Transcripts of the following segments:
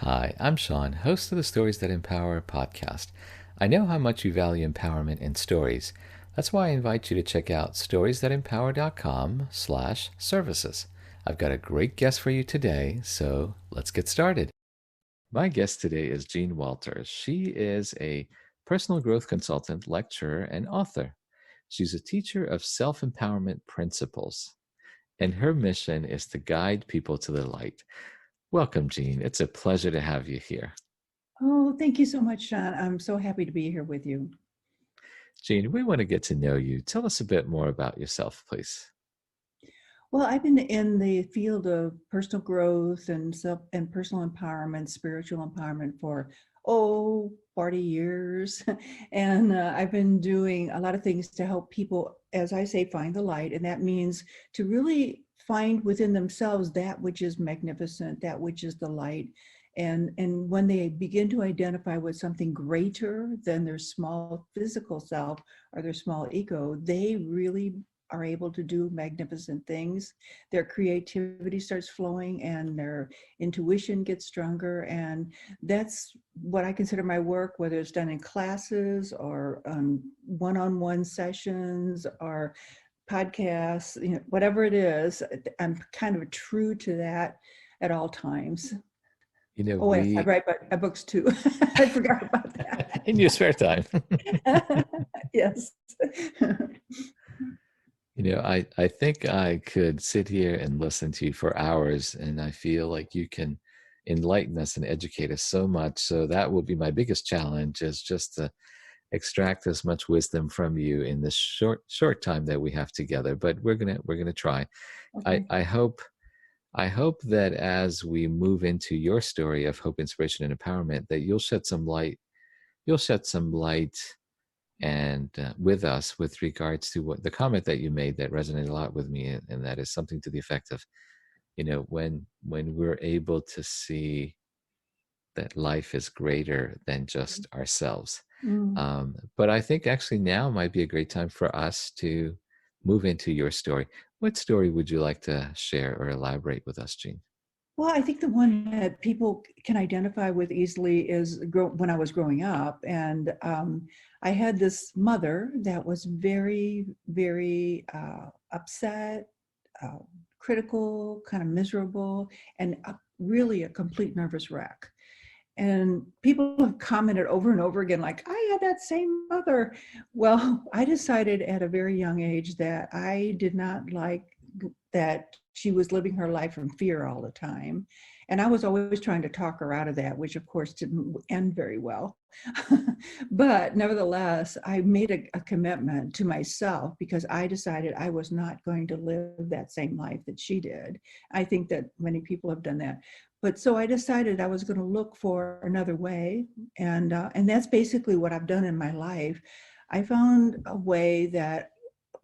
Hi, I'm Sean, host of the Stories That Empower podcast. I know how much you value empowerment in stories. That's why I invite you to check out storiesthatempower.com/services. I've got a great guest for you today, so let's get started. My guest today is Jean Walters. She is a personal growth consultant, lecturer, and author. She's a teacher of self-empowerment principles, and her mission is to guide people to the light. Welcome, Jean. It's a pleasure to have you here. Oh, thank you so much, Sean. I'm so happy to be here with you. Jean, we want to get to know you. Tell us a bit more about yourself, please. Well, I've been in the field of personal growth and self and personal empowerment, spiritual empowerment for 40 years. And I've been doing a lot of things to help people, as I say, find the light. And that means to really find within themselves that which is magnificent, that which is the light. And when they begin to identify with something greater than their small physical self or their small ego, they really are able to do magnificent things. Their creativity starts flowing and their intuition gets stronger. And that's what I consider my work, whether it's done in classes or one-on-one sessions or podcasts, whatever it is, I'm kind of true to that at all times. You know, Oh, yes, I we, write books too. I forgot about in your spare time, that. Yes. I think I could sit here and listen to you for hours, and I feel like you can enlighten us and educate us so much. So that will be my biggest challenge is just to extract as much wisdom from you in this short time that we have together. But we're gonna try. I, Okay. I hope I hope that as we move into your story of hope, inspiration, and empowerment, that you'll shed some light. You'll shed some light and with us with regards to what the comment that you made that resonated a lot with me, and that is something to the effect of, when we're able to see that life is greater than just ourselves. Mm. But I think actually now might be a great time for us to move into your story. What story would you like to share or elaborate with us, Jean? Well, I think the one that people can identify with easily is when I was growing up. And I had this mother that was very, very upset, uh, critical, kind of miserable, and really a complete nervous wreck. And people have commented over and over again, like, I had that same mother. Well, I decided at a very young age that I did not like that she was living her life in fear all the time. And I was always trying to talk her out of that, which of course didn't end very well. But nevertheless, I made a commitment to myself because I decided I was not going to live that same life that she did. I think that many people have done that. But so I decided I was going to look for another way. And that's basically what I've done in my life. I found a way that,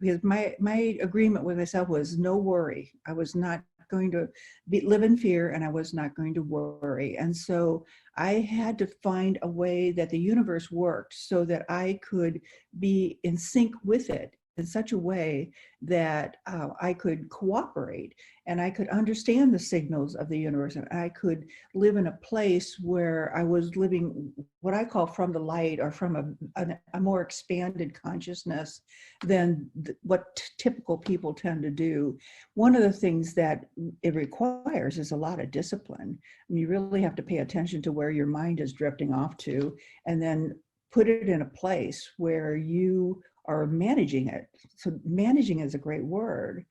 because my agreement with myself was no worry. I was not going to live in fear, and I was not going to worry. And so I had to find a way that the universe worked so that I could be in sync with it in such a way that I could cooperate and I could understand the signals of the universe, and I could live in a place where I was living what I call from the light, or from a more expanded consciousness than what typical people tend to do. One of the things that it requires is a lot of discipline. I mean, you really have to pay attention to where your mind is drifting off to, and then put it in a place where you are managing it. So managing is a great word.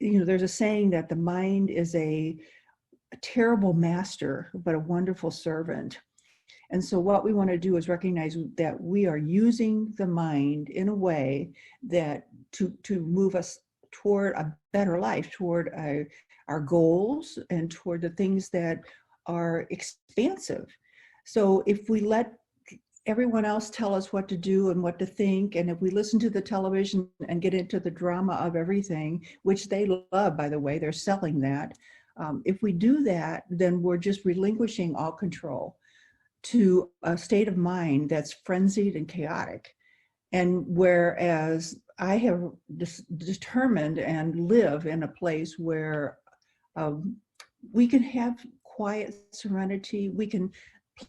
There's a saying that the mind is a terrible master, but a wonderful servant. And so what we want to do is recognize that we are using the mind in a way that to move us toward a better life, toward our goals, and toward the things that are expansive. So if we let everyone else tell us what to do and what to think, and if we listen to the television and get into the drama of everything, which they love, by the way, they're selling that. If we do that, then we're just relinquishing all control to a state of mind that's frenzied and chaotic. And whereas I have determined and live in a place where we can have quiet serenity. We can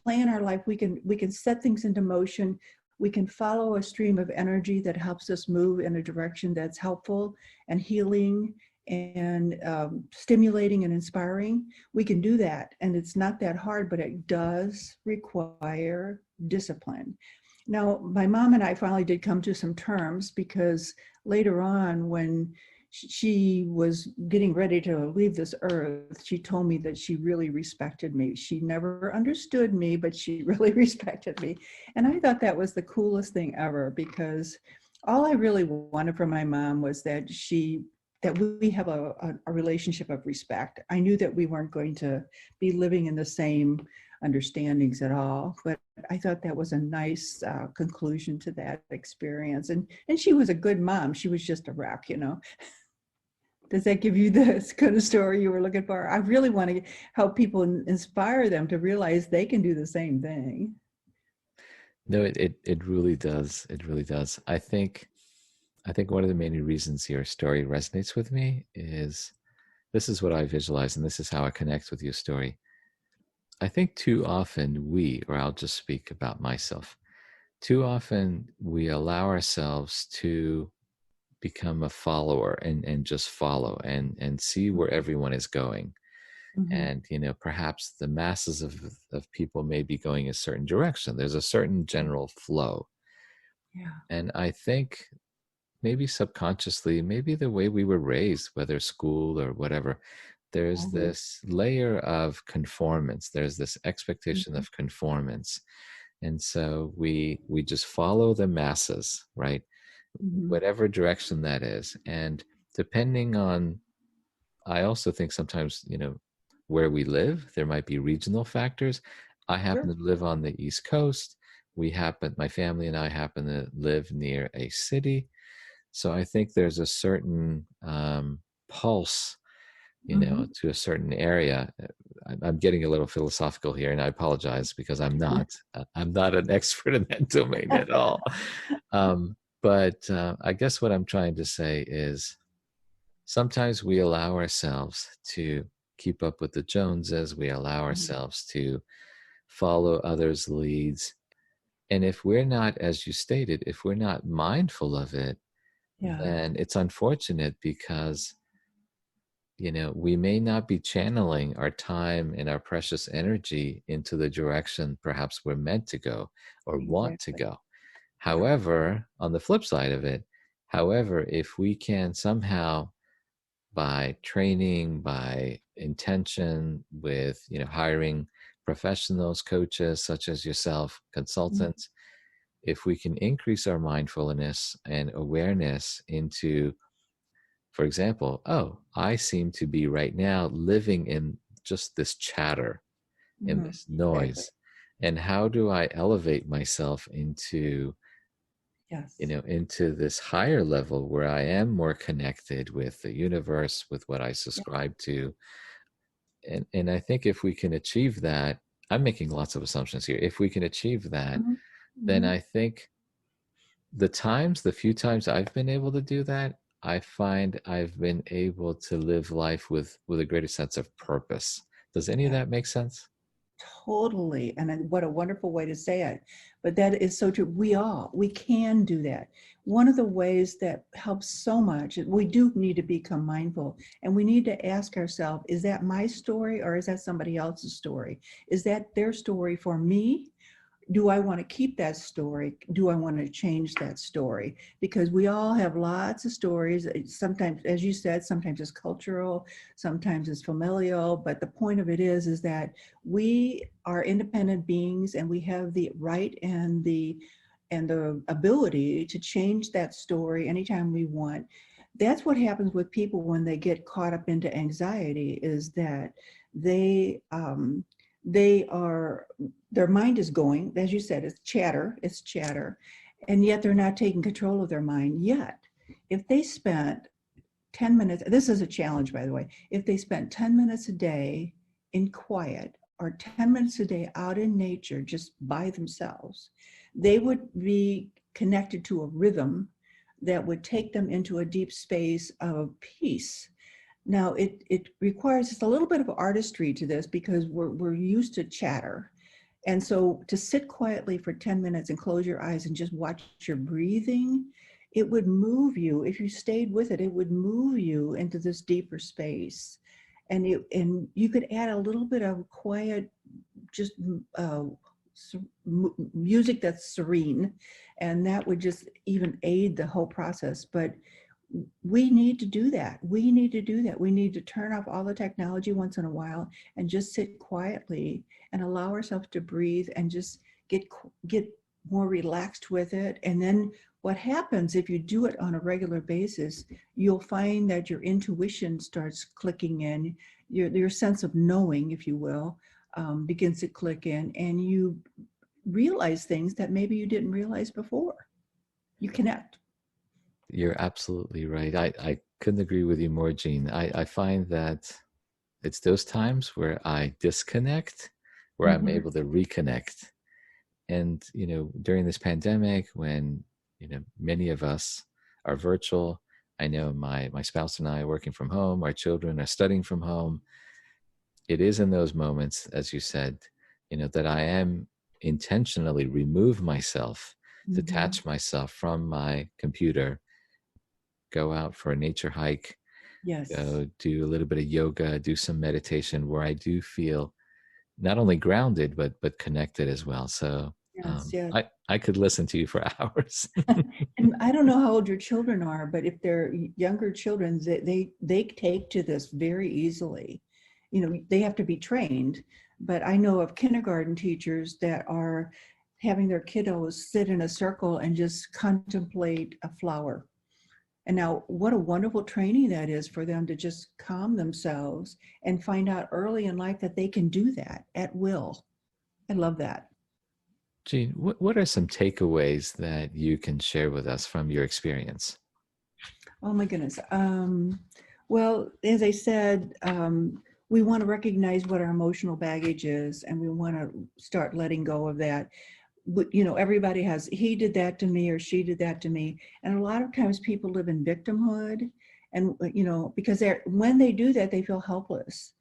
plan our life. We can set things into motion. We can follow a stream of energy that helps us move in a direction that's helpful and healing and stimulating and inspiring. We can do that, and it's not that hard, but it does require discipline. Now, my mom and I finally did come to some terms, because later on, when she was getting ready to leave this earth, she told me that she really respected me. She never understood me, but she really respected me. And I thought that was the coolest thing ever, because all I really wanted from my mom was that we have a relationship of respect. I knew that we weren't going to be living in the same understandings at all, but I thought that was a nice conclusion to that experience. And she was a good mom. She was just a wreck, you know. Does that give you this kind of story you were looking for? I really want to help people inspire them to realize they can do the same thing. No, it really does. It really does. I think one of the main reasons your story resonates with me is this is what I visualize, and this is how I connect with your story. I think too often or I'll just speak about myself, too often we allow ourselves to become a follower and just follow and see where everyone is going. Mm-hmm. And, perhaps the masses of people may be going a certain direction. There's a certain general flow. Yeah. And I think maybe subconsciously, maybe the way we were raised, whether school or whatever, there's Mm-hmm. this layer of conformance. There's this expectation Mm-hmm. of conformance. And so we just follow the masses, right? Mm-hmm. Whatever direction that is. And depending on, I also think sometimes, where we live, there might be regional factors. I happen Sure. to live on the East Coast. My family and I happen to live near a city. So I think there's a certain pulse, Mm-hmm. to a certain area. I'm getting a little philosophical here, and I apologize because I'm not. I'm not an expert in that domain at all. But I guess what I'm trying to say is sometimes we allow ourselves to keep up with the Joneses. We allow ourselves to follow others' leads. And if we're not, as you stated, if we're not mindful of it, Yeah. then it's unfortunate because, we may not be channeling our time and our precious energy into the direction perhaps we're meant to go or want to Exactly. go. However, on the flip side of it, if we can somehow, by training, by intention, with hiring professionals, coaches such as yourself, Mm-hmm. consultants, if we can increase our mindfulness and awareness into, for example, oh, I seem to be right now living in just this chatter, in Mm-hmm. this Exactly. noise, and how do I elevate myself into Yes. into this higher level where I am more connected with the universe, with what I Yeah. subscribe to. And I think if we can achieve that, I'm making lots of assumptions here. If we can achieve that, Mm-hmm. then Mm-hmm. I think the few times I've been able to do that, I find I've been able to live life with a greater sense of purpose. Does any of Yeah. that make sense? Totally. And what a wonderful way to say it. But that is so true. We can do that. One of the ways that helps so much, we do need to become mindful, and we need to ask ourselves, is that my story or is that somebody else's story? Is that their story for me? Do I want to keep that story? Do I want to change that story? Because we all have lots of stories. Sometimes, as you said, sometimes it's cultural, sometimes it's familial. But the point of it is that we are independent beings, and we have the right and the ability to change that story anytime we want. That's what happens with people when they get caught up into anxiety, is that they they are their mind is going, as you said, it's chatter, and yet they're not taking control of their mind yet. If they spent 10 minutes, this is a challenge, by the way, if they spent 10 minutes a day in quiet or 10 minutes a day out in nature just by themselves, they would be connected to a rhythm that would take them into a deep space of peace. Now, it requires just a little bit of artistry to this because we're used to chatter. And so to sit quietly for 10 minutes and close your eyes and just watch your breathing, it would move you. If you stayed with it, it would move you into this deeper space. And you could add a little bit of quiet, just music that's serene, and that would just even aid the whole process. But we need to do that. We need to do that. We need to turn off all the technology once in a while and just sit quietly and allow ourselves to breathe and just get more relaxed with it. And then what happens if you do it on a regular basis, you'll find that your intuition starts clicking in, your sense of knowing, if you will, begins to click in, and you realize things that maybe you didn't realize before. You connect. You're absolutely right. I couldn't agree with you more, Jean. I find that it's those times where I disconnect, where I'm Mhm. able to reconnect. And, during this pandemic, when, many of us are virtual, I know my spouse and I are working from home, our children are studying from home. It is in those moments, as you said, that I am intentionally remove myself, Mhm. detach myself from my computer, go out for a nature hike, Yes. go do a little bit of yoga, do some meditation where I do feel not only grounded but connected as well. So Yes, yes. I could listen to you for hours. And I don't know how old your children are, but if they're younger children, they take to this very easily. They have to be trained, but I know of kindergarten teachers that are having their kiddos sit in a circle and just contemplate a flower. And now, what a wonderful training that is for them to just calm themselves and find out early in life that they can do that at will. I love that. Gene, what are some takeaways that you can share with us from your experience? Oh my goodness. Well, as I said, we want to recognize what our emotional baggage is, and we want to start letting go of that. But, everybody has, he did that to me or she did that to me. And a lot of times people live in victimhood. And, because when they do that, they feel helpless,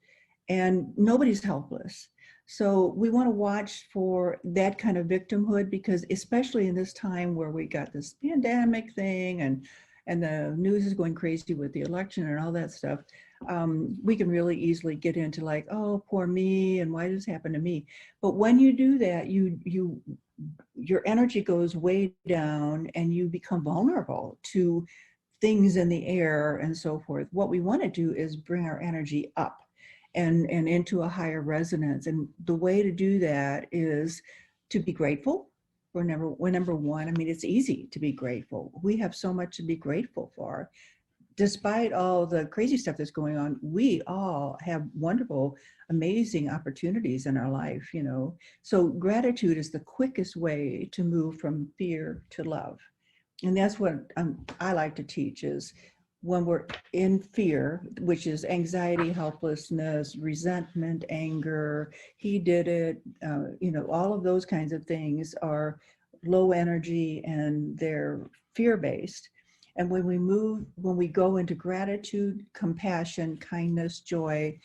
and nobody's helpless. So we want to watch for that kind of victimhood, because especially in this time where we got this pandemic thing and the news is going crazy with the election and all that stuff, we can really easily get into like, oh, poor me, and why does this happen to me? But when you do that, your energy goes way down and you become vulnerable to things in the air and so forth. What we want to do is bring our energy up and into a higher resonance. And the way to do that is to be grateful. We're number one. I mean, it's easy to be grateful. We have so much to be grateful for. Despite all the crazy stuff that's going on, we all have wonderful, amazing opportunities in our life. So gratitude is the quickest way to move from fear to love. And that's what I like to teach is when we're in fear, which is anxiety, helplessness, resentment, anger, he did it, all of those kinds of things are low energy and they're fear-based. And when we go into gratitude, compassion, kindness, joy,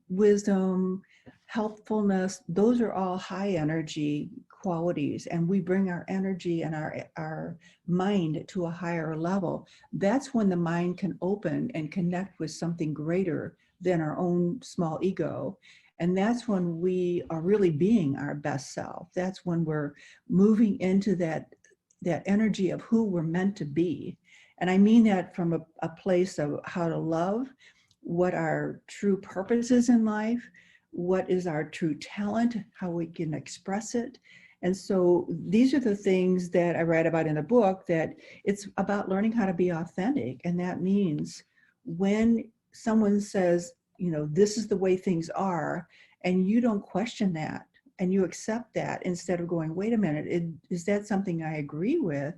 wisdom, helpfulness, those are all high energy qualities, and we bring our energy and our mind to a higher level. That's when the mind can open and connect with something greater than our own small ego. And that's when we are really being our best self. That's when we're moving into that energy of who we're meant to be. And I mean that from a place of how to love, what our true purpose is in life, what is our true talent, how we can express it. And so these are the things that I write about in the book, that it's about learning how to be authentic. And that means when someone says, this is the way things are, and you don't question that, and you accept that instead of going, wait a minute, is that something I agree with?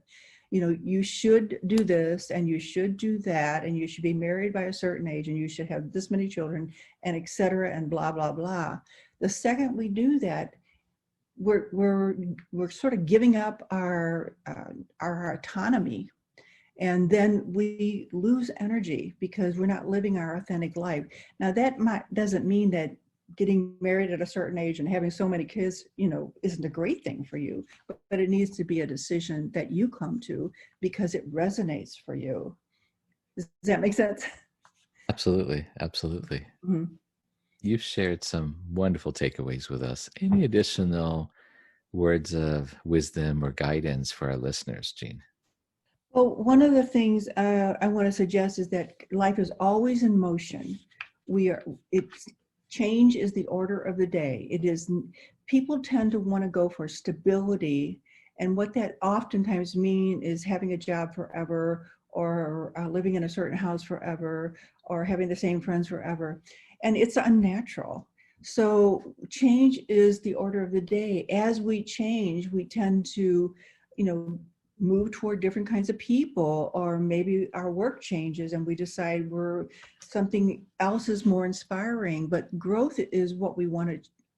You should do this and you should do that, and you should be married by a certain age, and you should have this many children, and et cetera, and blah, blah, blah. The second we do that, we're sort of giving up our autonomy, And then we lose energy because we're not living our authentic life. Now doesn't mean that getting married at a certain age and having so many kids, isn't a great thing for you, but it needs to be a decision that you come to because it resonates for you. Does that make sense? Absolutely. Absolutely. Mhm. You've shared some wonderful takeaways with us. Any additional words of wisdom or guidance for our listeners, Jean? Well, one of the things I want to suggest is that life is always in motion. It's change is the order of the day. People tend to want to go for stability, and what that oftentimes mean is having a job forever, or living in a certain house forever, or having the same friends forever, and it's unnatural. So change is the order of the day. As we change, we tend to, you know, move toward different kinds of people, or maybe our work changes and we decide something else is more inspiring. But growth is what we want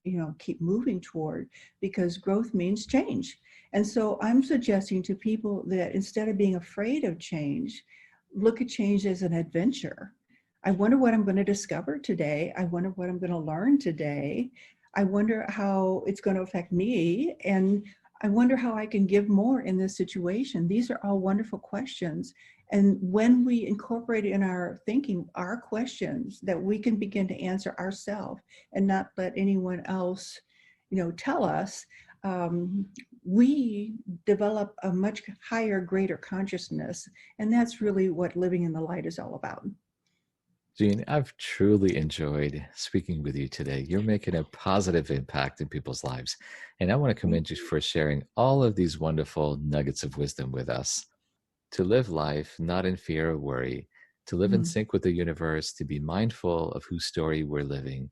to, keep moving toward, because growth means change. And so I'm suggesting to people that instead of being afraid of change, look at change as an adventure. I wonder what I'm going to discover today. I wonder what I'm going to learn today. I wonder how it's going to affect me. And I wonder how I can give more in this situation. These are all wonderful questions. And when we incorporate in our thinking our questions that we can begin to answer ourselves and not let anyone else, tell us, we develop a much higher, greater consciousness. And that's really what living in the light is all about. Jean, I've truly enjoyed speaking with you today. You're making a positive impact in people's lives. And I want to commend you for sharing all of these wonderful nuggets of wisdom with us. To live life not in fear or worry, to live in sync with the universe, to be mindful of whose story we're living,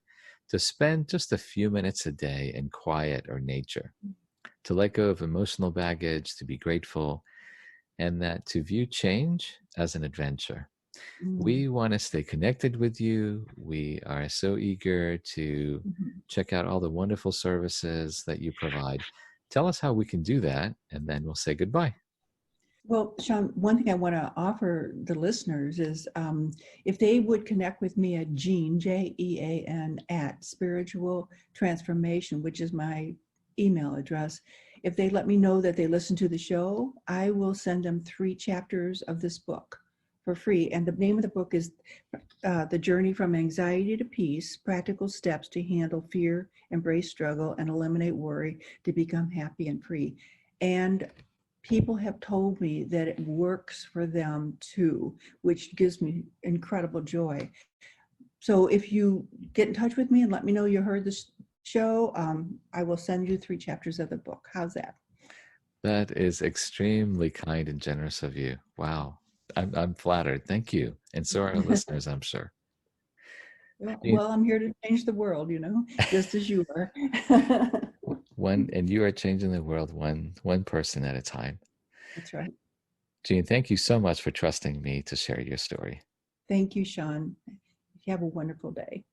to spend just a few minutes a day in quiet or nature, to let go of emotional baggage, to be grateful, and that to view change as an adventure. We want to stay connected with you. We are so eager to check out all the wonderful services that you provide. Tell us how we can do that, and then we'll say goodbye. Well, Sean, one thing I want to offer the listeners is if they would connect with me at Jean, Jean, at Spiritual Transformation, which is my email address. If they let me know that they listen to the show, I will send them 3 chapters of this book for free. And the name of the book is The Journey from Anxiety to Peace, Practical Steps to Handle Fear, Embrace Struggle, and Eliminate Worry to Become Happy and Free. And people have told me that it works for them too, which gives me incredible joy. So if you get in touch with me and let me know you heard this show, I will send you 3 chapters of the book. How's that? That is extremely kind and generous of you. Wow. I'm flattered. Thank you. And so are our listeners, I'm sure. Well, I'm here to change the world, just as you are. And you are changing the world one person at a time. That's right. Jean, thank you so much for trusting me to share your story. Thank you, Sean. You have a wonderful day.